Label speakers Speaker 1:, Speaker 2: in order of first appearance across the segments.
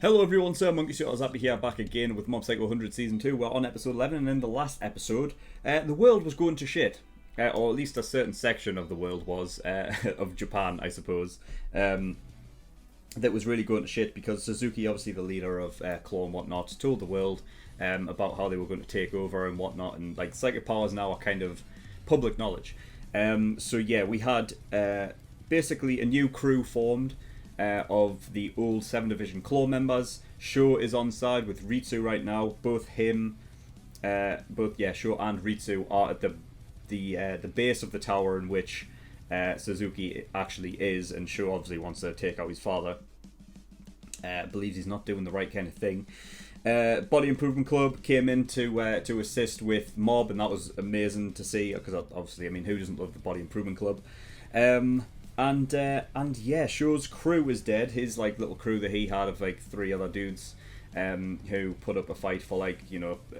Speaker 1: Hello everyone, SirMonkeySuit, I was happy here back again with Mob Psycho 100 Season 2. We're on episode 11, and in the last episode, the world was going to shit. Or at least a certain section of the world was, of Japan, I suppose, that was really going to shit because Suzuki, obviously the leader of Claw and whatnot, told the world about how they were going to take over and whatnot, and like psychic powers now are kind of public knowledge. So yeah, we had basically a new crew formed of the old 7 Division Claw members. Sho is on side with Ritsu right now. Both Sho and Ritsu are at the base of the tower in which Suzuki actually is, and Sho obviously wants to take out his father. Believes he's not doing the right kind of thing. Body Improvement Club came in to assist with Mob, and that was amazing to see because obviously, I mean, who doesn't love the Body Improvement Club? And yeah, Sho's crew is dead. His like little crew that he had of like 3 other dudes, who put up a fight for like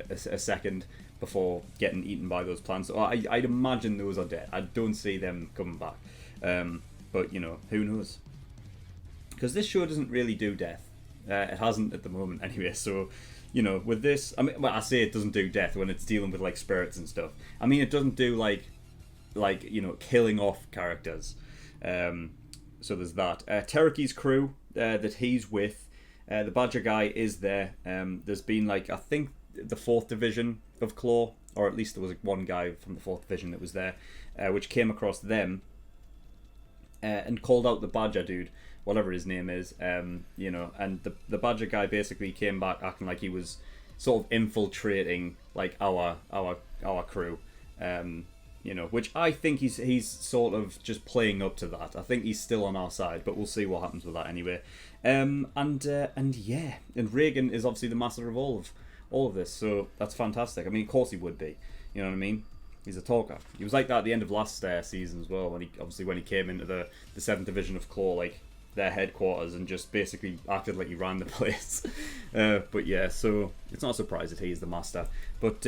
Speaker 1: a second before getting eaten by those plants. So I'd imagine those are dead. I don't see them coming back. But who knows? Because this show doesn't really do death. It hasn't at the moment anyway. So with this, I mean, well, I say it doesn't do death when it's dealing with like spirits and stuff. I mean, it doesn't do like killing off characters. So there's that. Teruki's crew that he's with, the Badger guy is there. There's been like, I think the 4th Division of Claw, or at least there was one guy from the 4th Division that was there, which came across them and called out the Badger dude, whatever his name is, and the Badger guy basically came back acting like he was sort of infiltrating like our crew. Which I think he's sort of just playing up to that. I think he's still on our side, but we'll see what happens with that anyway. And Reigen is obviously the master of all of this, so that's fantastic. I mean, of course he would be. You know what I mean? He's a talker. He was like that at the end of last season as well, when he came into the 7th Division of Claw, like their headquarters, and just basically acted like he ran the place. But yeah, so it's not a surprise that he is the master. But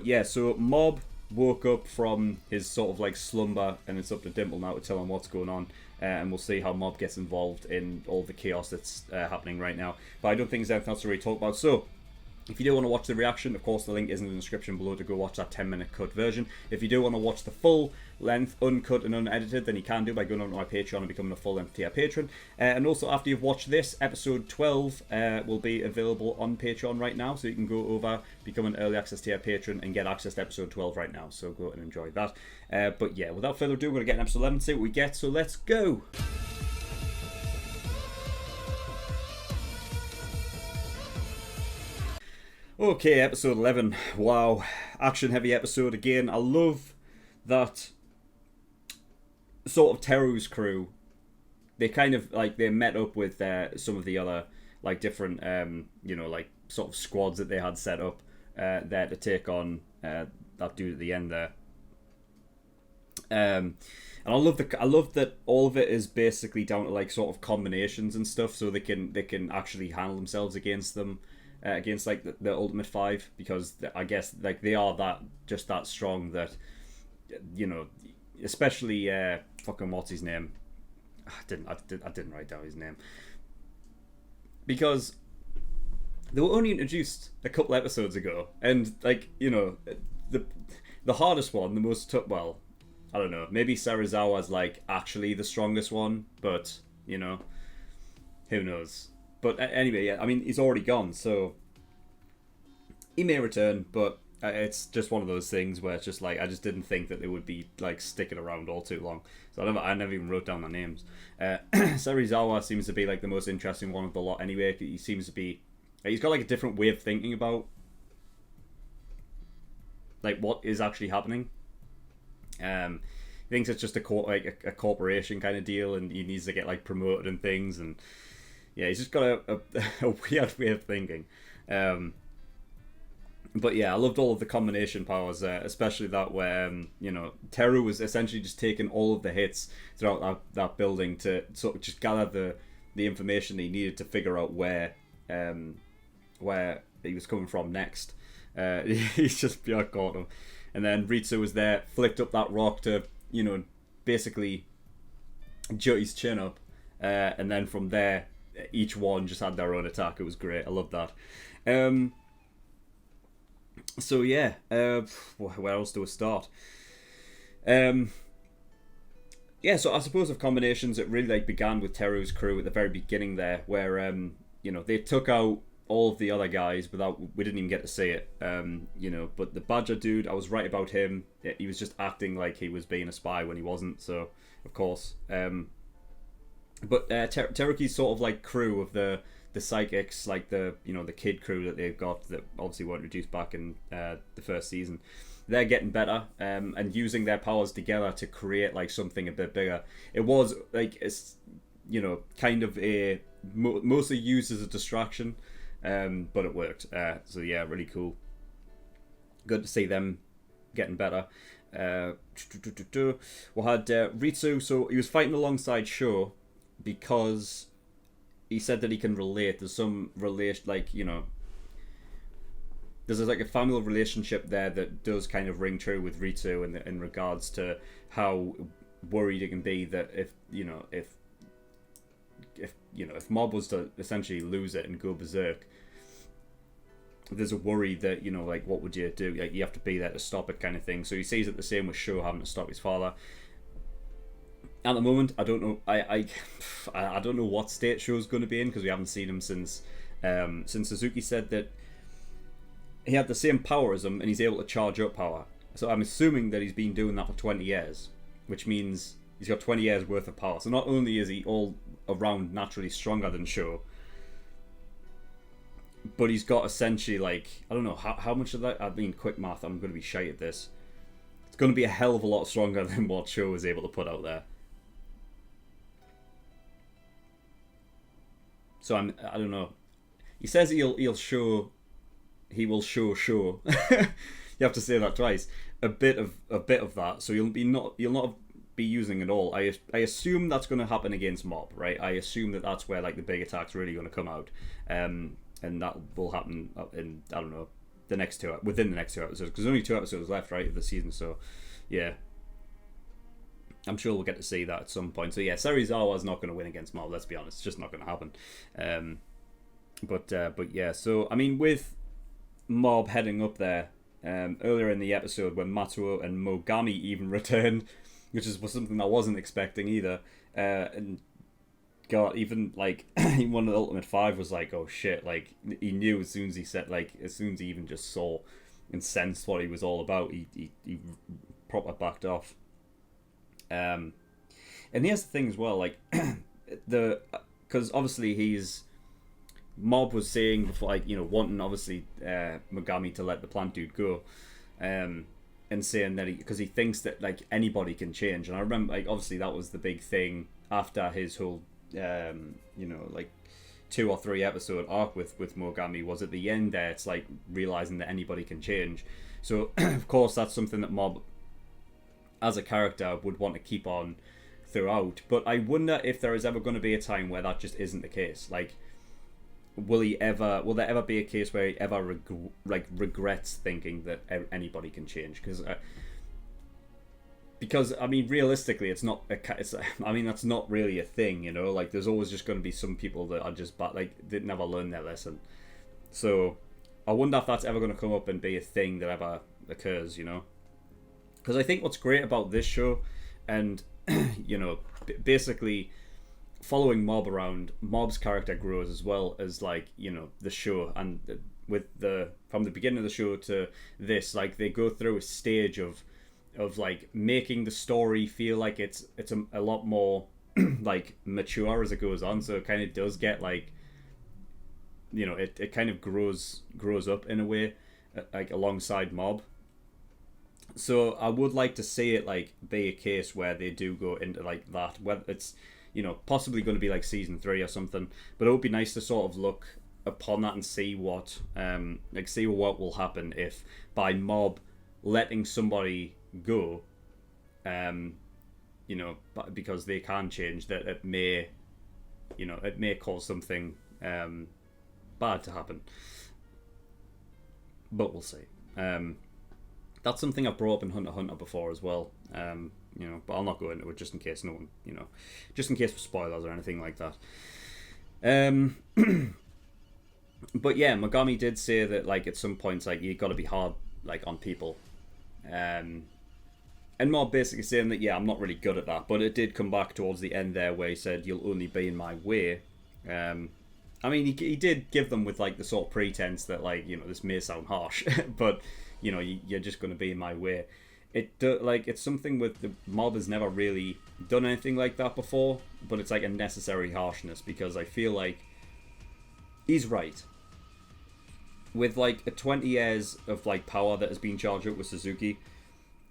Speaker 1: yeah, so Mob woke up from his sort of like slumber, and it's up to Dimple now to tell him what's going on, and we'll see how Mob gets involved in all the chaos that's happening right now. But I don't think there's anything else to really talk about. So if you do want to watch the reaction, of course the link is in the description below to go watch that 10-minute cut version. If you do want to watch the full length, uncut and unedited, then you can do by going on to my Patreon and becoming a full length tier patron. And also, after you've watched this, episode 12 will be available on Patreon right now, so you can go over, become an early access tier patron, and get access to episode 12 right now. So go and enjoy that. But yeah, without further ado, we're going to get in episode 11 and see what we get. So let's go. Okay, episode 11. Wow, action-heavy episode again. I love that sort of Teru's crew. They kind of like they met up with some of the other like different like sort of squads that they had set up there to take on that dude at the end there. And I love that all of it is basically down to like sort of combinations and stuff, so they can actually handle themselves against them. Against like the Ultimate 5, because I guess like they are that strong that especially fucking what's his name? I didn't write down his name because they were only introduced a couple episodes ago, and like the hardest one, the most well, I don't know, maybe Serizawa's like actually the strongest one, but who knows. But anyway, yeah, I mean, he's already gone, so he may return, but it's just one of those things where it's just like, I just didn't think that they would be like sticking around all too long. So I never even wrote down their names. Serizawa seems to be like the most interesting one of the lot anyway. He seems to be, he's got like a different way of thinking about like what is actually happening. He thinks it's just a corporation kind of deal, and he needs to get like promoted and things, and yeah, he's just got a weird way of thinking. But yeah, I loved all of the combination powers, especially that where Teru was essentially just taking all of the hits throughout that building to sort of just gather the information that he needed to figure out where he was coming from next. He's just pure caught him. And then Ritsu was there, flicked up that rock to basically jut his chin up, and then from there each one just had their own attack. It was great. I love that. So yeah, where else do we start? Yeah, so I suppose of combinations, it really like began with Teru's crew at the very beginning there, where they took out all of the other guys without we didn't even get to see it. But the Badger dude, I was right about him. He was just acting like he was being a spy when he wasn't. So of course, but Teruki's sort of like crew of the psychics, like the kid crew that they've got that obviously weren't reduced back in the first season. They're getting better and using their powers together to create like something a bit bigger. It was like kind of a mostly used as a distraction, but it worked. So yeah, really cool. Good to see them getting better. We had Ritsu, so he was fighting alongside Sho because he said that he can relate. There's some relation, there's like a familial relationship there that does kind of ring true with Ritsu in regards to how worried it can be that if Mob was to essentially lose it and go berserk, there's a worry that what would you do? Like, you have to be there to stop it, kind of thing. So he sees it the same with Sho having to stop his father. At the moment, I don't know. I don't know what state Sho's going to be in because we haven't seen him since Suzuki said that he had the same power as him and he's able to charge up power. So I'm assuming that he's been doing that for 20 years, which means he's got 20 years worth of power. So not only is he all around naturally stronger than Sho, but he's got essentially I don't know how much of that. I mean, quick math, I'm going to be shite at this. It's going to be a hell of a lot stronger than what Sho was able to put out there. So I don't know. He says he will show Sho. You have to say that twice. A bit of that. So you'll not be using it all. I assume that's going to happen against Mob, right? I assume that's where like the big attack's really going to come out, and that will happen in within the next 2 episodes, because there's only 2 episodes left, right, of the season. So yeah, I'm sure we'll get to see that at some point. So yeah, Serizawa's not going to win against Mob. Let's be honest, it's just not going to happen. But yeah. So I mean, with Mob heading up there earlier in the episode when Matsuo and Mogami even returned, which was something I wasn't expecting either, and God, even even one of the Ultimate Five was like, oh shit, like he knew as soon as he said, as soon as he even just saw and sensed what he was all about, he proper backed off. And here's the thing as well, because obviously Mob was saying before, wanting obviously Mogami to let the plant dude go, and saying that because he thinks that anybody can change. And I remember obviously that was the big thing after his whole 2 or 3 episode arc with Mogami, was at the end there. It's realizing that anybody can change. So of course that's something that Mob as a character would want to keep on throughout. But I wonder if there is ever going to be a time where that just isn't the case. Will there ever be a case where he ever regrets thinking that anybody can change? Because I mean, realistically, that's not really a thing, there's always just going to be some people that are just they never learn their lesson. So I wonder if that's ever going to come up and be a thing that ever occurs, because I think what's great about this show, and basically following Mob around, Mob's character grows as well as the show, and from the beginning of the show to this, they go through a stage of making the story feel like it's a lot more mature as it goes on. So it kind of does get it kind of grows up in a way alongside Mob. So I would like to see it be a case where they do go into that, whether it's possibly going to be season 3 or something, but it would be nice to sort of look upon that and see what will happen if by Mob letting somebody go, because they can change, that it may cause something bad to happen, but we'll see. That's something I've brought up in Hunter x Hunter before as well, but I'll not go into it just in case no one, just in case for spoilers or anything like that. Um, but yeah, Mogami did say that like at some points like you got to be hard like on people. Um, and Mob basically saying that yeah, I'm not really good at that, but it did come back towards the end there where he said you'll only be in my way. Um, I mean, he did give them with like the sort of pretense that like this may sound harsh, but you're just going to be in my way. It's something with the Mob has never really done anything like that before, but it's like a necessary harshness because I feel like he's right with like a 20 years of like power that has been charged up with Suzuki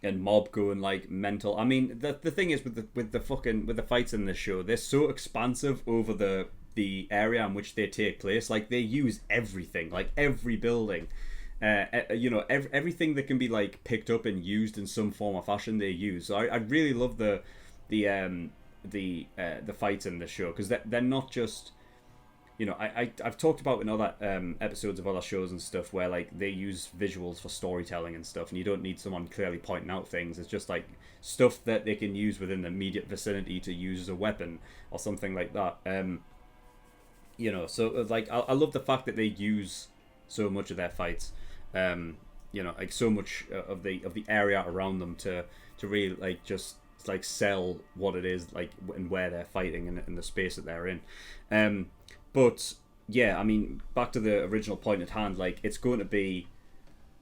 Speaker 1: and Mob going like mental. I mean, the thing is with the fights in this show, they're so expansive over the area in which they take place. Like they use everything, like every building, everything that can be like picked up and used in some form or fashion they use. So I really love the fights in this show because they're not just. I've talked about in other episodes of other shows and stuff where like they use visuals for storytelling and stuff, and you don't need someone clearly pointing out things. It's just like stuff that they can use within the immediate vicinity to use as a weapon or something like that. So like I love the fact that they use so much of their fights, like so much of the area around them to really like just like sell what it is like and where they're fighting and the space that they're in. But yeah, I mean, back to the original point at hand, like it's going to be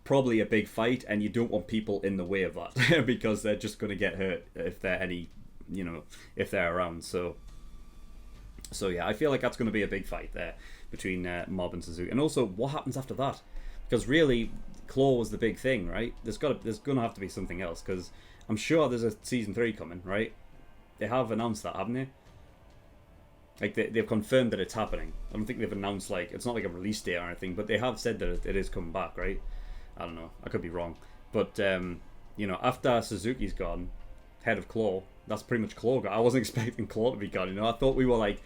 Speaker 1: probably a big fight, and you don't want people in the way of that because they're just going to get hurt if if they're around. So yeah, I feel like that's going to be a big fight there between Mob and Suzuki, and also what happens after that, because really Claw was the big thing, right? There's going to have to be something else because I'm sure there's a season 3 coming, right? They have announced that, haven't they? Like they've confirmed that it's happening. I don't think they've announced like it's not like a release date or anything, but they have said that it is coming back, right? I don't know. I could be wrong, but after Suzuki's gone, head of Claw, that's pretty much Claw. I wasn't expecting Claw to be gone. I thought we were like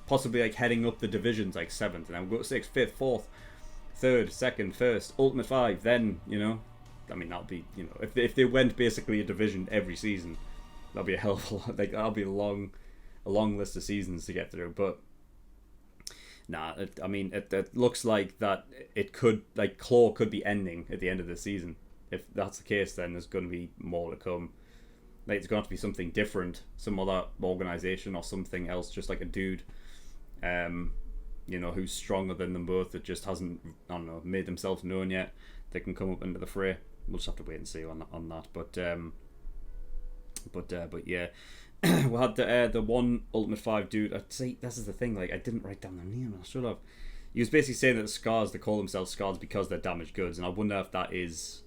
Speaker 1: possibly like heading up the divisions like 7th, and then we'll go 6th, 5th, 4th, 3rd, 2nd, 1st, Ultimate 5. Then I mean that'll be if they went basically a division every season, that'll be a hell of a lot. Like that'll be a long list of seasons to get through, but it looks like that it could like Claw could be ending at the end of the season. If that's the case, then there's going to be more to come. Like it's going to have to be something different, some other organization or something else, just like a dude who's stronger than them both that just hasn't made themselves known yet. They can come up into the fray. We'll just have to wait and see on that. But yeah. We had the one Ultimate 5 dude. I'd say this is the thing. Like I didn't write down their name. I should have. He was basically saying that the Scars, they call themselves Scars because they're damaged goods, and I wonder if that is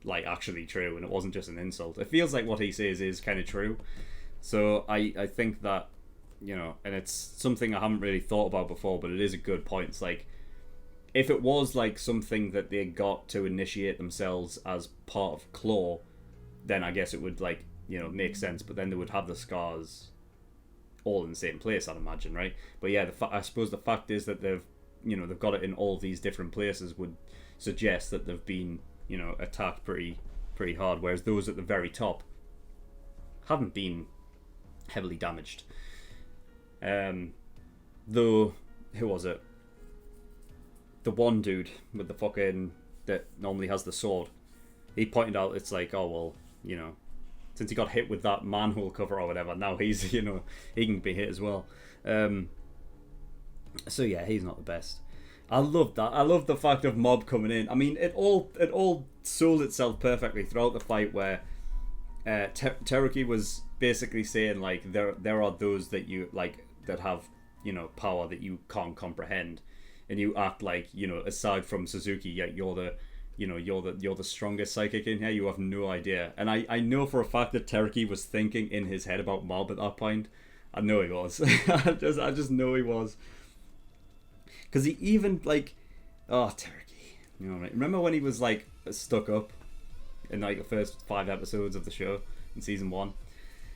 Speaker 1: like actually true, and it wasn't just an insult. It feels like what he says is kind of true. So I think that and it's something I haven't really thought about before, but it is a good point. It's like if it was like something that they got to initiate themselves as part of Claw, then I guess it would like. Make sense, but then they would have the Scars all in the same place, I'd imagine, right? But yeah, I suppose the fact is that they've got it in all these different places would suggest that they've been attacked pretty hard, whereas those at the very top haven't been heavily damaged. Though, who was it? The one dude with the fucking that normally has the sword. He pointed out it's like, oh well, since he got hit with that manhole cover or whatever, now he's he can be hit as well. So yeah, he's not the best. I love that. I love the fact of Mob coming in. I mean, it all sold itself perfectly throughout the fight where Teruki was basically saying like there are those that you like that have power that you can't comprehend, and you act like aside from Suzuki, yeah, you're the strongest psychic in here. You have no idea. And I know for a fact that Teruki was thinking in his head about Mob at that point. I know he was. I just know he was. Because he even like, oh Teruki, right? Remember when he was like stuck up in like the first 5 episodes of the show in season 1,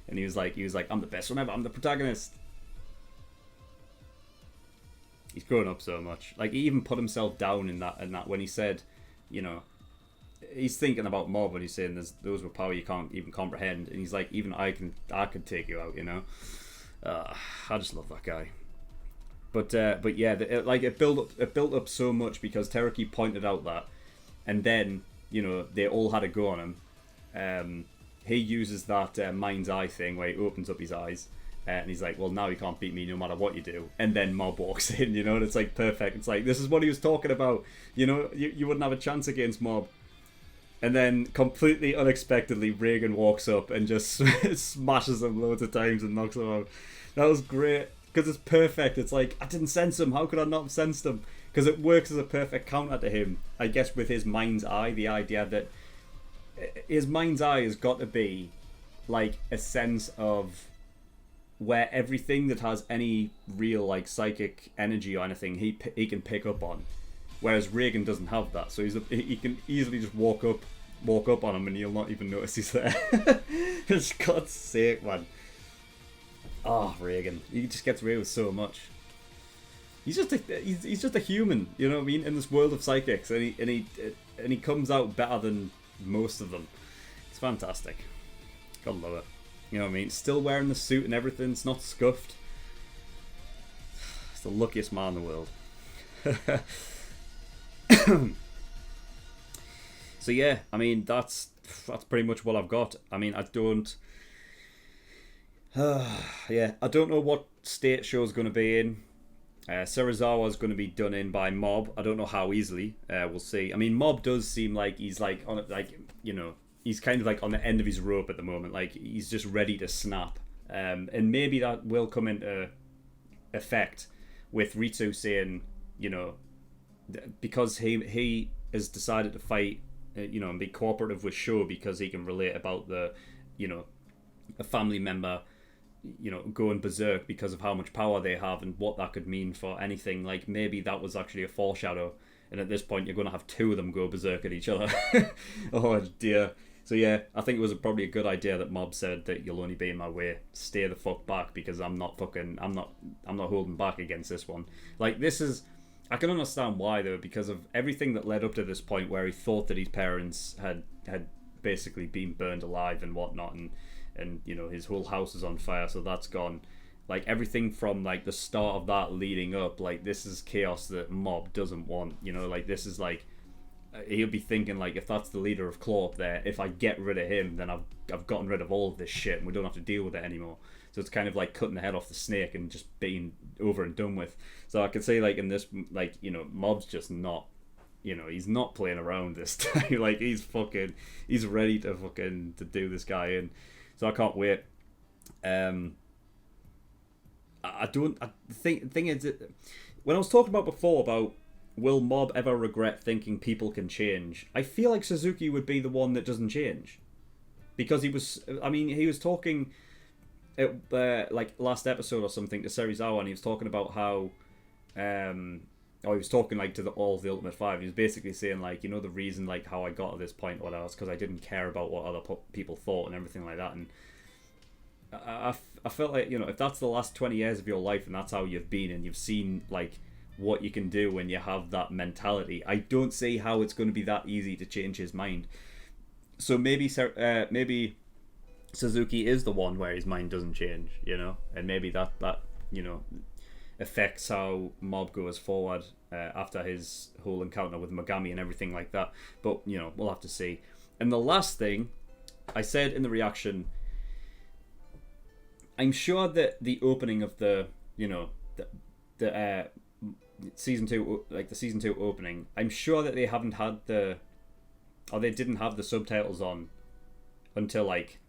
Speaker 1: and he was like, I'm the best one ever. I'm the protagonist. He's grown up so much. Like he even put himself down in that when he said. He's thinking about Mob when he's saying those with power you can't even comprehend, and he's like, even I can take you out. I just love that guy. but yeah, it built up so much because Tereki pointed out that, and then they all had a go on him. He uses that mind's eye thing where he opens up his eyes, and he's like, well, now you can't beat me no matter what you do. And then Mob walks in, and it's like perfect. It's like, this is what he was talking about. You wouldn't have a chance against Mob. And then completely unexpectedly, Reigen walks up and just smashes him loads of times and knocks him out. That was great because it's perfect. It's like, I didn't sense him. How could I not have sensed him? Because it works as a perfect counter to him. I guess with his mind's eye, the idea that his mind's eye has got to be like a sense of where everything that has any real like psychic energy or anything he can pick up on, whereas Reigen doesn't have that. So he can easily just walk up on him and you'll not even notice he's there. For God's sake, man. Oh, Reigen, he just gets away with so much. He's just a human, you know what I mean, in this world of psychics, and he comes out better than most of them. It's fantastic. God love it. You know what I mean? Still wearing the suit and everything. It's not scuffed. It's the luckiest man in the world. So yeah, I mean that's pretty much what I've got. I mean, I don't. I don't know what state show's going to be in. Serizawa's going to be done in by Mob. I don't know how easily. We'll see. I mean, Mob does seem like he's like on he's kind of like on the end of his rope at the moment. Like he's just ready to snap. And maybe that will come into effect with Ritsu saying, because he has decided to fight, and be cooperative with Sho because he can relate about the, a family member, going berserk because of how much power they have and what that could mean for anything. Like maybe that was actually a foreshadow, and at this point you're going to have two of them go berserk at each other. Oh dear. So yeah, I think it was probably a good idea that Mob said that you'll only be in my way. Stay the fuck back because I'm not holding back against this one. Like this is, I can understand why though, because of everything that led up to this point where he thought that his parents had basically been burned alive and whatnot, and his whole house is on fire, so that's gone. Like everything from like the start of that leading up, like this is chaos that Mob doesn't want. Like this is like he'll be thinking like, if that's the leader of Claw up there, if I get rid of him, then I've gotten rid of all of this shit and we don't have to deal with it anymore. So it's kind of like cutting the head off the snake and just being over and done with. So I could say like in this, like, Mob's just not, he's not playing around this time. Like he's ready to do this guy in. So I can't wait. The thing is, when I was talking about before about will Mob ever regret thinking people can change, I feel like Suzuki would be the one that doesn't change, because he was talking like last episode or something to Serizawa, and he was talking about how he was talking like to all of the Ultimate Five. He was basically saying like, the reason like how I got to this point or whatever, because I didn't care about what other people thought and everything like that. And I felt like, if that's the last 20 years of your life and that's how you've been and you've seen like what you can do when you have that mentality, I don't see how it's going to be that easy to change his mind. So maybe Suzuki is the one where his mind doesn't change, and maybe that affects how Mob goes forward after his whole encounter with Mogami and everything like that. But we'll have to see. And the last thing I said in the reaction, I'm sure that the opening of the season 2, like the season 2 opening, I'm sure that they didn't have the subtitles on until like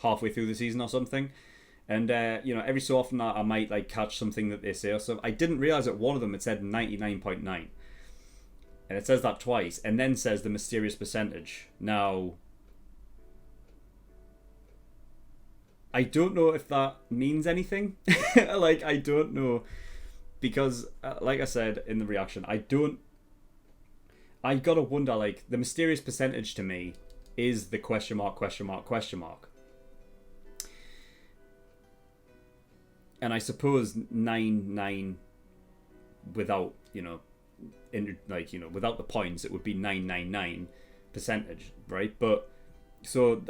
Speaker 1: halfway through the season or something. And every so often I might like catch something that they say or something. I didn't realize that one of them it said 99.9, and it says that twice, and then says the mysterious percentage. Now, I don't know if that means anything. Like I don't know, because like I said in the reaction, I gotta wonder, like the mysterious percentage to me is the question mark. And I suppose 9 without without the points, it would be 999 percentage, right? But so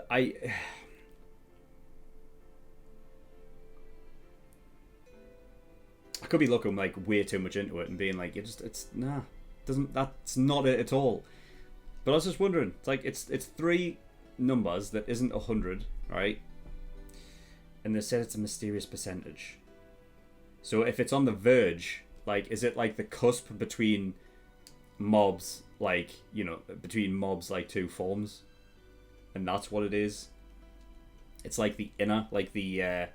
Speaker 1: I could be looking like way too much into it and being like, it's that's not it at all. But I was just wondering, it's like it's three numbers that isn't 100, right? And they said it's a mysterious percentage. So if it's on the verge, like, is it like the cusp between mobs, like, you know, between mobs like two forms, and that's what it is? It's like the inner, like the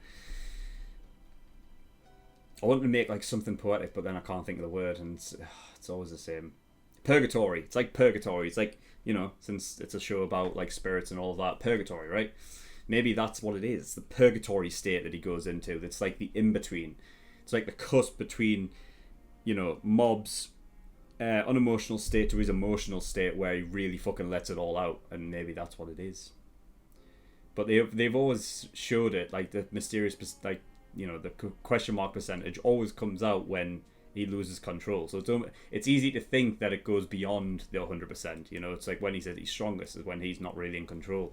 Speaker 1: I want to make like something poetic, but then I can't think of the word, and it's always the same. Purgatory. It's like purgatory. It's like, you know, since it's a show about like spirits and all of that, purgatory, right? Maybe that's what it is. It's the purgatory state that he goes into. That's like the in-between. It's like the cusp between, you know, Mob's unemotional state to his emotional state, where he really fucking lets it all out, and maybe that's what it is. But they've always showed it, like the mysterious, like, you know, the question mark percentage always comes out when he loses control. So it's easy to think that it goes beyond the 100%. You know, it's like when he's at his strongest is when he's not really in control.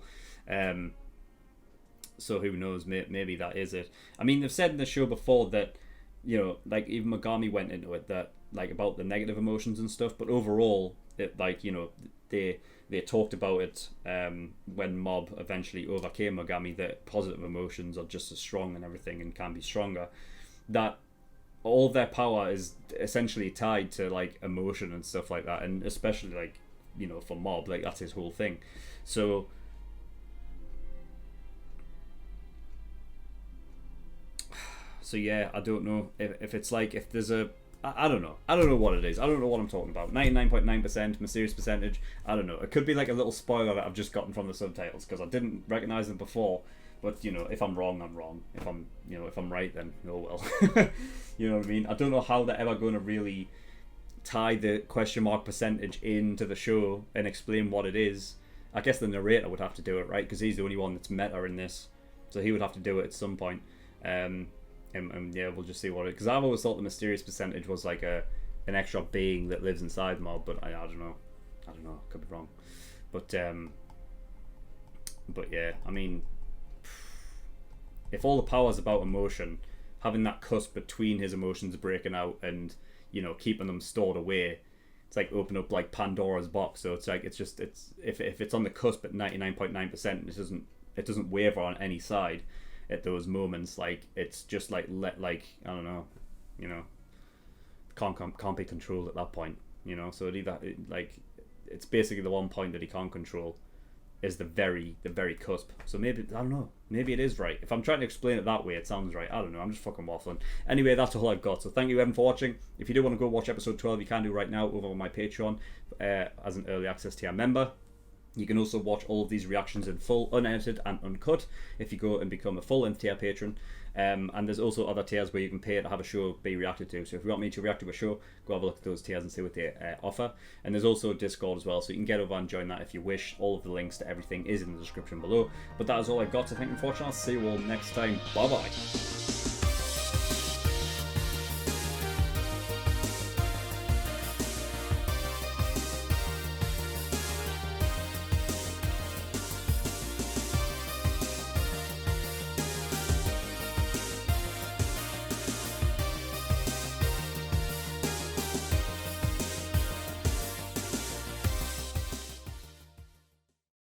Speaker 1: So who knows? Maybe that is it. I mean, they've said in the show before that, you know, like even Mogami went into it, that like about the negative emotions and stuff. But overall, it, like, you know, they talked about it when Mob eventually overcame Mogami, that positive emotions are just as strong and everything and can be stronger. That all of their power is essentially tied to like emotion and stuff like that, and especially like, you know, for Mob, like that's his whole thing. So yeah, I don't know if it's like, if there's a, I don't know what it is. I don't know what I'm talking about. 99.9% mysterious percentage. I don't know. It could be like a little spoiler that I've just gotten from the subtitles because I didn't recognize them before. But, you know, if I'm wrong, I'm wrong. If I'm right, then oh well. You know what I mean? I don't know how they're ever going to really tie the question mark percentage into the show and explain what it is. I guess the narrator would have to do it, right? Because he's the only one that's meta in this, so he would have to do it at some point. And yeah, we'll just see what it. Because I've always thought the mysterious percentage was like an extra being that lives inside Mob, but I don't know. Could be wrong. But yeah, I mean, if all the power's about emotion, having that cusp between his emotions breaking out and, you know, keeping them stored away, it's like open up like Pandora's box. So it's like, it's if it's on the cusp at 99.9%, it doesn't waver on any side at those moments. Like, it's just like I don't know, you know, can't be controlled at that point, you know. So it's basically the one point that he can't control is the very cusp. So maybe, I don't know, maybe it is right. If I'm trying to explain it that way, it sounds right. I don't know, I'm just fucking waffling. Anyway, that's all I've got. So thank you everyone for watching. If you do want to go watch episode 12, you can do right now over on my Patreon as an early access tier member. You can also watch all of these reactions in full, unedited and uncut, if you go and become a full nth tier patron. And there's also other tiers where you can pay to have a show be reacted to. So if you want me to react to a show, go have a look at those tiers and see what they offer. And there's also Discord as well, so you can get over and join that if you wish. All of the links to everything is in the description below. But that is all I've got, so thank you for watching. I'll see you all next time. Bye bye.